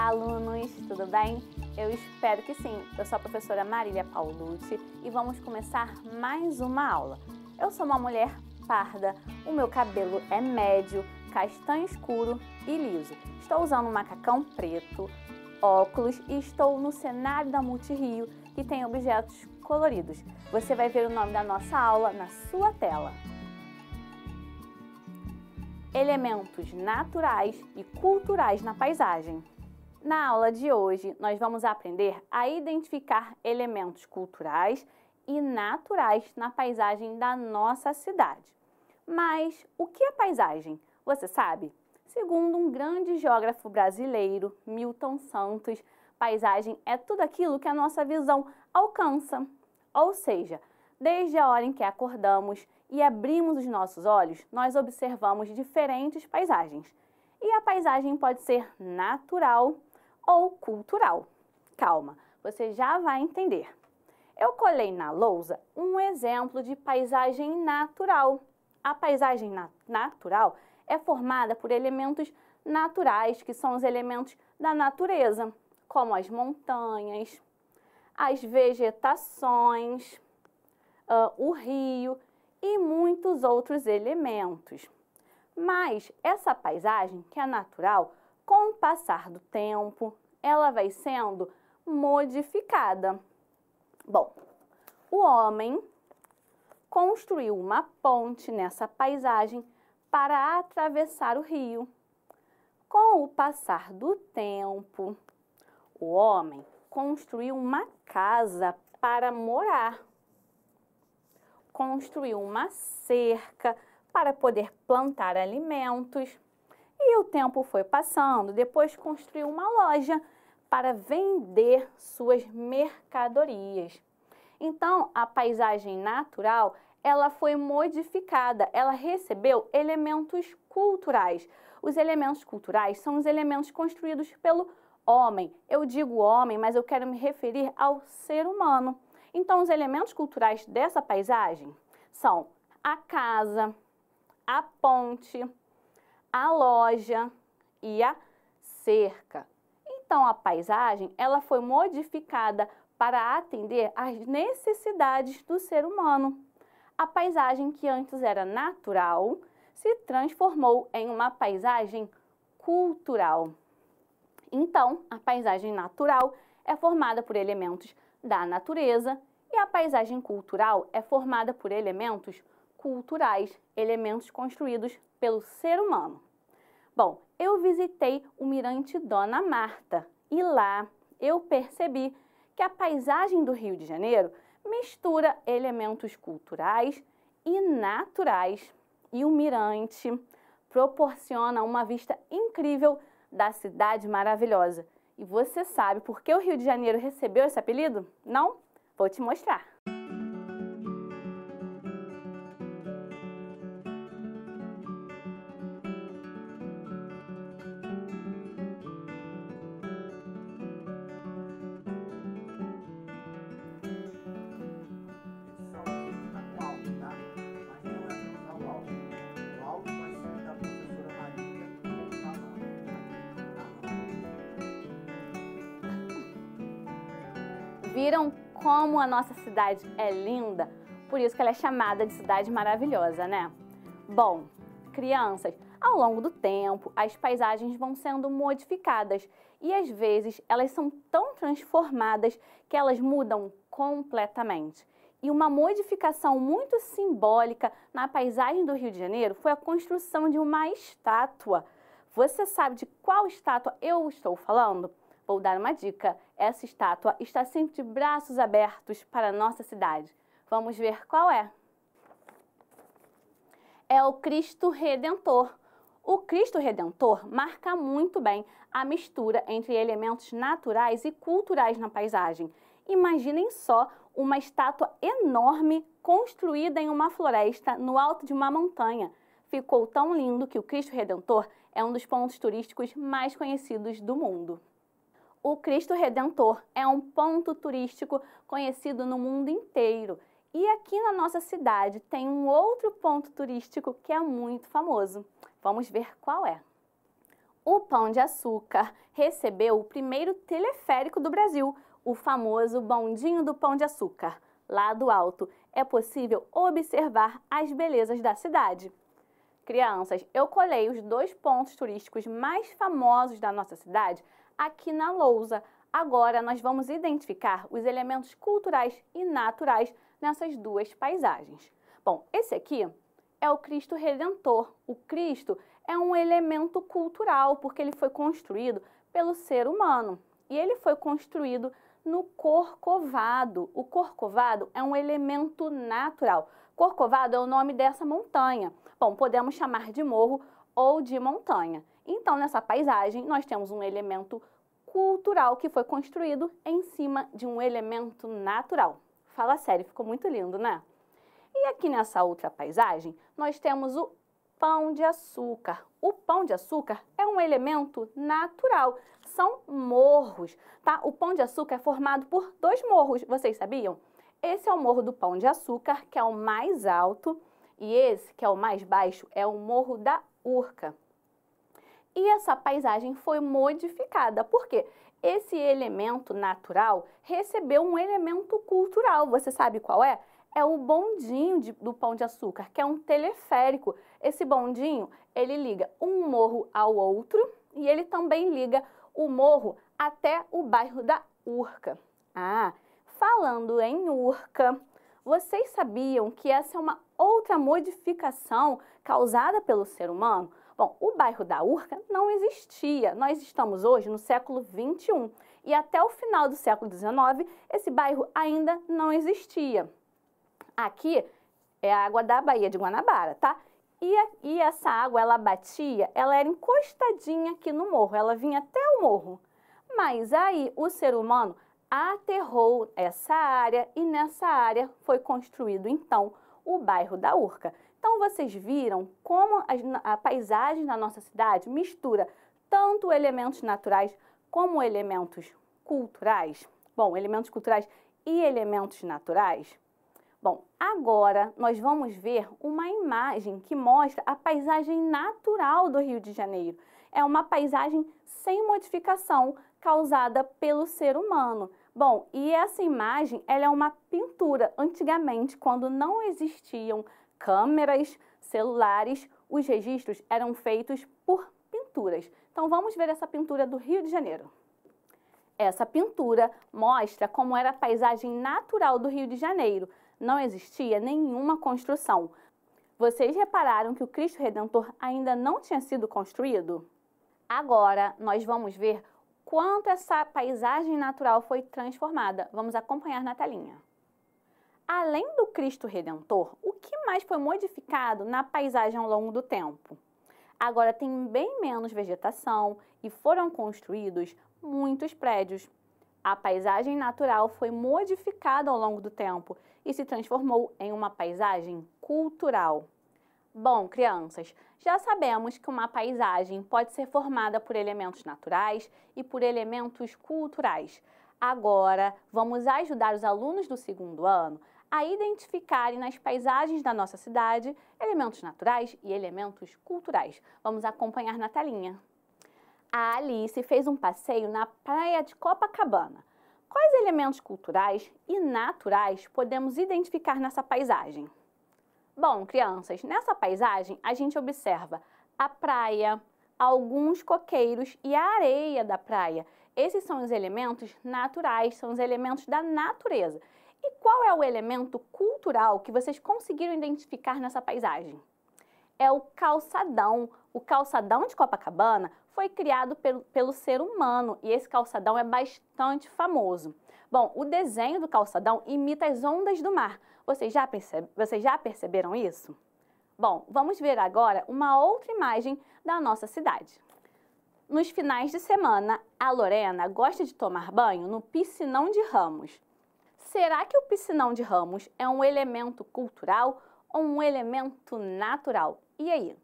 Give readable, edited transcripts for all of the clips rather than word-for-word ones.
Olá, alunos, tudo bem? Eu espero que sim. Eu sou a professora Marília Paulucci e vamos começar mais uma aula. Eu sou uma mulher parda, o meu cabelo é médio, castanho escuro e liso. Estou usando um macacão preto, óculos e estou no cenário da Multirio, que tem objetos coloridos. Você vai ver o nome da nossa aula na sua tela. Elementos naturais e culturais na paisagem. Na aula de hoje, nós vamos aprender a identificar elementos culturais e naturais na paisagem da nossa cidade. Mas o que é paisagem? Você sabe? Segundo um grande geógrafo brasileiro, Milton Santos, paisagem é tudo aquilo que a nossa visão alcança. Ou seja, desde a hora em que acordamos e abrimos os nossos olhos, nós observamos diferentes paisagens. E a paisagem pode ser natural ou cultural. Calma, você já vai entender. Eu colei na lousa um exemplo de paisagem natural. A paisagem natural é formada por elementos naturais, que são os elementos da natureza, como as montanhas, as vegetações, o rio e muitos outros elementos. Mas essa paisagem, que é natural, com o passar do tempo, ela vai sendo modificada. Bom, o homem construiu uma ponte nessa paisagem para atravessar o rio. Com o passar do tempo, o homem construiu uma casa para morar. Construiu uma cerca para poder plantar alimentos. E o tempo foi passando, depois construiu uma loja para vender suas mercadorias. Então, a paisagem natural, ela foi modificada, ela recebeu elementos culturais. Os elementos culturais são os elementos construídos pelo homem. Eu digo homem, mas eu quero me referir ao ser humano. Então, os elementos culturais dessa paisagem são a casa, a ponte, a loja e a cerca. Então, a paisagem, ela foi modificada para atender às necessidades do ser humano. A paisagem que antes era natural se transformou em uma paisagem cultural. Então, a paisagem natural é formada por elementos da natureza e a paisagem cultural é formada por elementos culturais, elementos construídos pelo ser humano. Bom, eu visitei o Mirante Dona Marta e lá eu percebi que a paisagem do Rio de Janeiro mistura elementos culturais e naturais e o mirante proporciona uma vista incrível da cidade maravilhosa. E você sabe por que o Rio de Janeiro recebeu esse apelido? Não? Vou te mostrar. Viram como a nossa cidade é linda? Por isso que ela é chamada de cidade maravilhosa, né? Bom, crianças, ao longo do tempo, as paisagens vão sendo modificadas e às vezes elas são tão transformadas que elas mudam completamente. E uma modificação muito simbólica na paisagem do Rio de Janeiro foi a construção de uma estátua. Você sabe de qual estátua eu estou falando? Vou dar uma dica. Essa estátua está sempre de braços abertos para a nossa cidade. Vamos ver qual é. É o Cristo Redentor. O Cristo Redentor marca muito bem a mistura entre elementos naturais e culturais na paisagem. Imaginem só uma estátua enorme construída em uma floresta no alto de uma montanha. Ficou tão lindo que o Cristo Redentor é um dos pontos turísticos mais conhecidos do mundo. O Cristo Redentor é um ponto turístico conhecido no mundo inteiro. E aqui na nossa cidade tem um outro ponto turístico que é muito famoso. Vamos ver qual é. O Pão de Açúcar recebeu o primeiro teleférico do Brasil, o famoso bondinho do Pão de Açúcar. Lá do alto é possível observar as belezas da cidade. Crianças, eu colei os 2 pontos turísticos mais famosos da nossa cidade aqui na lousa. Agora nós vamos identificar os elementos culturais e naturais nessas 2 paisagens. Bom, esse aqui é o Cristo Redentor. O Cristo é um elemento cultural porque ele foi construído pelo ser humano e ele foi construído no Corcovado. O Corcovado é um elemento natural. Corcovado é o nome dessa montanha. Bom, podemos chamar de morro ou de montanha. Então, nessa paisagem, nós temos um elemento cultural que foi construído em cima de um elemento natural. Fala sério, ficou muito lindo, né? E aqui nessa outra paisagem, nós temos o Pão de Açúcar. O Pão de Açúcar é um elemento natural, são morros, tá? O Pão de Açúcar é formado por 2 morros, vocês sabiam? Esse é o Morro do Pão de Açúcar, que é o mais alto, e esse, que é o mais baixo, é o Morro da Urca. E essa paisagem foi modificada, porque esse elemento natural recebeu um elemento cultural. Você sabe qual é? É o bondinho do Pão de Açúcar, que é um teleférico. Esse bondinho, ele liga um morro ao outro e ele também liga o morro até o bairro da Urca. Ah, falando em Urca, vocês sabiam que essa é uma outra modificação causada pelo ser humano? Bom, o bairro da Urca não existia. Nós estamos hoje no século XXI e até o final do século XIX, esse bairro ainda não existia. Aqui é a água da Baía de Guanabara, tá? E essa água, ela batia, ela era encostadinha aqui no morro, ela vinha até o morro. Mas aí o ser humano aterrou essa área e nessa área foi construído, então, o bairro da Urca. Então, vocês viram como a paisagem da nossa cidade mistura tanto elementos naturais como elementos culturais? Bom, elementos culturais e elementos naturais? Bom, agora nós vamos ver uma imagem que mostra a paisagem natural do Rio de Janeiro. É uma paisagem sem modificação causada pelo ser humano. Bom, e essa imagem, ela é uma pintura. Antigamente, quando não existiam câmeras, celulares, os registros eram feitos por pinturas. Então, vamos ver essa pintura do Rio de Janeiro. Essa pintura mostra como era a paisagem natural do Rio de Janeiro. Não existia nenhuma construção. Vocês repararam que o Cristo Redentor ainda não tinha sido construído? Agora, nós vamos ver quanto essa paisagem natural foi transformada. Vamos acompanhar na telinha. Além do Cristo Redentor, o que mais foi modificado na paisagem ao longo do tempo? Agora tem bem menos vegetação e foram construídos muitos prédios. A paisagem natural foi modificada ao longo do tempo e se transformou em uma paisagem cultural. Bom, crianças, já sabemos que uma paisagem pode ser formada por elementos naturais e por elementos culturais. Agora, vamos ajudar os alunos do 2º ano a identificarem nas paisagens da nossa cidade elementos naturais e elementos culturais. Vamos acompanhar na telinha. A Alice fez um passeio na praia de Copacabana. Quais elementos culturais e naturais podemos identificar nessa paisagem? Bom, crianças, nessa paisagem a gente observa a praia, alguns coqueiros e a areia da praia. Esses são os elementos naturais, são os elementos da natureza. E qual é o elemento cultural que vocês conseguiram identificar nessa paisagem? É o calçadão. O calçadão de Copacabana foi criado pelo ser humano e esse calçadão é bastante famoso. Bom, o desenho do calçadão imita as ondas do mar. Vocês já perceberam isso? Bom, vamos ver agora uma outra imagem da nossa cidade. Nos finais de semana, a Lorena gosta de tomar banho no Piscinão de Ramos. Será que o Piscinão de Ramos é um elemento cultural ou um elemento natural? E aí?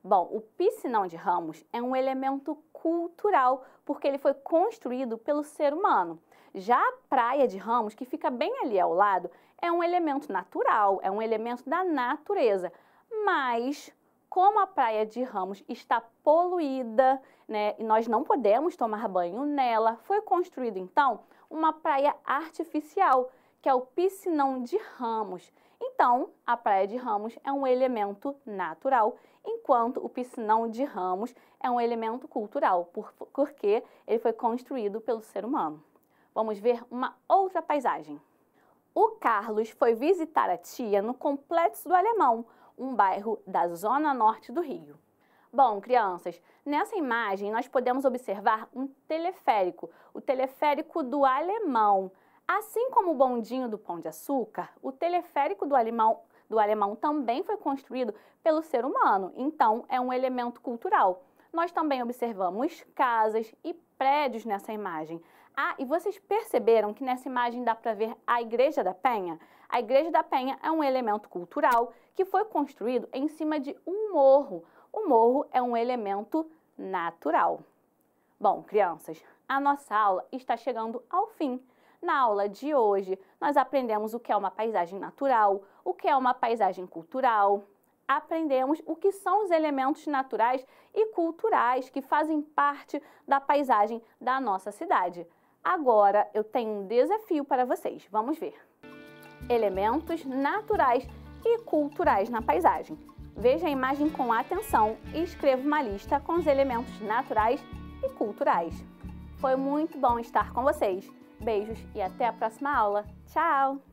Bom, o Piscinão de Ramos é um elemento cultural porque ele foi construído pelo ser humano. Já a Praia de Ramos, que fica bem ali ao lado, é um elemento natural, é um elemento da natureza. Mas como a Praia de Ramos está poluída, né, e nós não podemos tomar banho nela, foi construída então uma praia artificial, que é o Piscinão de Ramos. Então, a Praia de Ramos é um elemento natural, enquanto o Piscinão de Ramos é um elemento cultural, porque ele foi construído pelo ser humano. Vamos ver uma outra paisagem. O Carlos foi visitar a tia no Complexo do Alemão, um bairro da zona norte do Rio. Bom, crianças, nessa imagem nós podemos observar um teleférico, o teleférico do Alemão. Assim como o bondinho do Pão de Açúcar, o teleférico do Alemão também foi construído pelo ser humano, então é um elemento cultural. Nós também observamos casas e prédios nessa imagem. Ah, e vocês perceberam que nessa imagem dá para ver a Igreja da Penha? A Igreja da Penha é um elemento cultural que foi construído em cima de um morro. O morro é um elemento natural. Bom, crianças, a nossa aula está chegando ao fim. Na aula de hoje, nós aprendemos o que é uma paisagem natural, o que é uma paisagem cultural. Aprendemos o que são os elementos naturais e culturais que fazem parte da paisagem da nossa cidade. Agora, eu tenho um desafio para vocês. Vamos ver. Elementos naturais e culturais na paisagem. Veja a imagem com atenção e escreva uma lista com os elementos naturais e culturais. Foi muito bom estar com vocês. Beijos e até a próxima aula. Tchau!